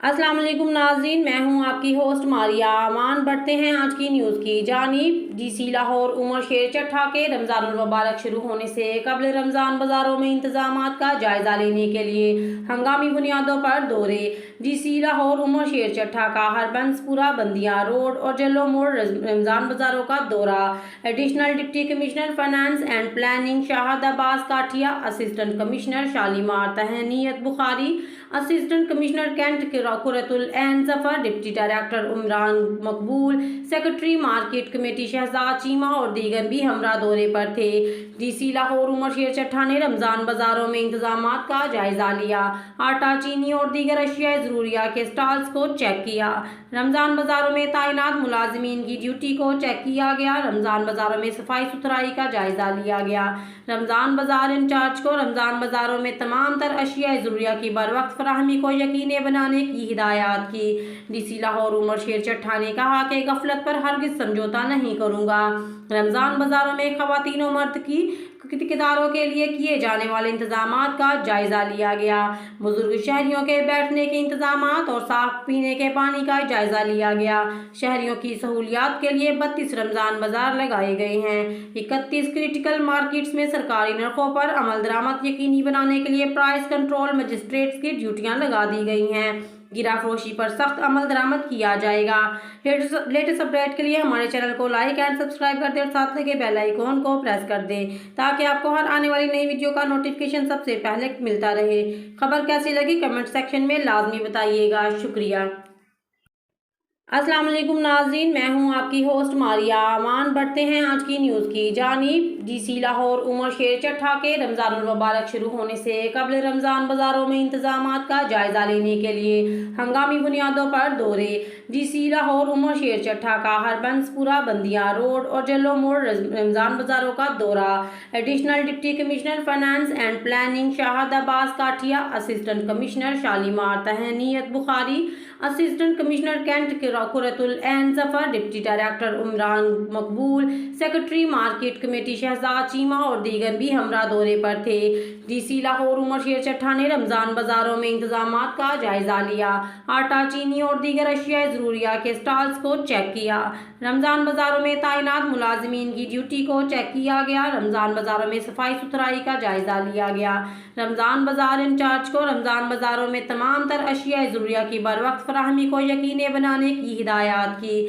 अस्सलाम वालेकुम नाज़रीन, मैं हूं आपकी होस्ट मारिया अमान। बढ़ते हैं आज की न्यूज़ की जानिब। डीसी लाहौर उमर शेर चट्ठा के रमज़ानुल मुबारक शुरू होने से कबल रमज़ान बाज़ारों में इंतज़ामात का जायज़ा लेने के लिए हंगामी बुनियादों पर दौरे। डीसी लाहौर उमर शेर चट्ठा का हरबंसपुरा, बंदियां रोड और जल्लो मोड़ रमज़ान बाज़ारों का दौरा। Additional deputy commissioner finance and planning Shahid Abbas Kathia, assistant commissioner Shalimar तहनीत Bukhari, assistant commissioner cantt Qurratul Ain Zafar, deputy director Umran Maqbool, secretary market committee Shahzad Cheema और दीगर भी हमरा दौरे पर थे। डीसी लाहौर उमर शेर चट्ठा ने रमज़ान बाज़ारों में इंतजामात का जायजा लिया। आटा, चीनी और दीगर अशिया ज़रूरिया के स्टॉल्स को चेक किया। रमज़ान बाज़ारों में तैनात मुलाजिमीन की ड्यूटी को चेक किया गया। रमज़ान बाज़ारों में सफाई सुथराई का जायजा लिया गया। रमज़ान बाज़ार इंचार्ज को रमज़ान बाज़ारों में तमाम तर अशिया ज़रूरिया की बर वक्त फराहमी को यकीनी बनाने की हिदायत की। डीसी लाहौर उमर शेर चट्ठा ने कहा कि गफलत पर हरगिज़ समझौता नहीं करूँगा। रमज़ान बाज़ारों में ख़वातीन और मर्द की किरदारों के लिए किए जाने वाले इंतजामात का जायजा लिया गया। बुजुर्ग शहरियों के बैठने के इंतजामात और साफ पीने के पानी का जायजा लिया गया। शहरियों की सहूलियात के लिए 32 रमज़ान बाजार लगाए गए हैं। 31 क्रिटिकल मार्केट्स में सरकारी नरखों पर अमल दरामद यकीनी बनाने के लिए प्राइस कंट्रोल मजिस्ट्रेट्स की ड्यूटियां लगा दी गई हैं। गिराफरोशी पर सख्त अमल दरामद किया जाएगा। लेटेस्ट अपडेट के लिए हमारे चैनल को लाइक एंड सब्सक्राइब कर दें और साथ लगे बेल आइकॉन को प्रेस कर दें ताकि आपको हर आने वाली नई वीडियो का नोटिफिकेशन सबसे पहले मिलता रहे। खबर कैसी लगी कमेंट सेक्शन में लाजमी बताइएगा। शुक्रिया। अस्सलाम वालेकुम नाज़रीन, मैं हूं आपकी होस्ट मारिया अमान। बढ़ते हैं आज की न्यूज़ की जानिब। डीसी लाहौर उमर शेर चट्ठा के रमज़ानुल मुबारक शुरू होने से कबल रमज़ान बाज़ारों में इंतज़ामात का जायज़ा लेने के लिए हंगामी बुनियादों पर दौरे। डीसी लाहौर उमर शेर चट्ठा का हरबंसपुरा, बंदियां रोड और जल्लो मोड़ रमज़ान बाज़ारों का दौरा। Additional deputy commissioner finance and planning Shahid Abbas Kathia, assistant commissioner Shalimar तहनीत Bukhari, assistant commissioner cantt Qurratul Ain Zafar, deputy director Umran Maqbool, secretary market committee Shahzad Cheema और दीगर भी हमरा दौरे पर थे। डीसी लाहौर उमर शेर चट्ठा ने रमज़ान बाज़ारों में इंतजामात का जायजा लिया। आटा, चीनी और दीगर अशिया ज़रूरिया के स्टॉल्स को चेक किया। रमज़ान बाज़ारों में तैनात मुलाजिमीन की ड्यूटी को चेक किया गया। रमज़ान बाज़ारों में सफाई सुथराई का जायजा लिया गया। रमज़ान बाज़ार इंचार्ज को रमज़ान बाज़ारों में तमाम तर अशिया ज़रूरिया की बर वक्त फराहमी को यकीनी बनाने की हिदायत की।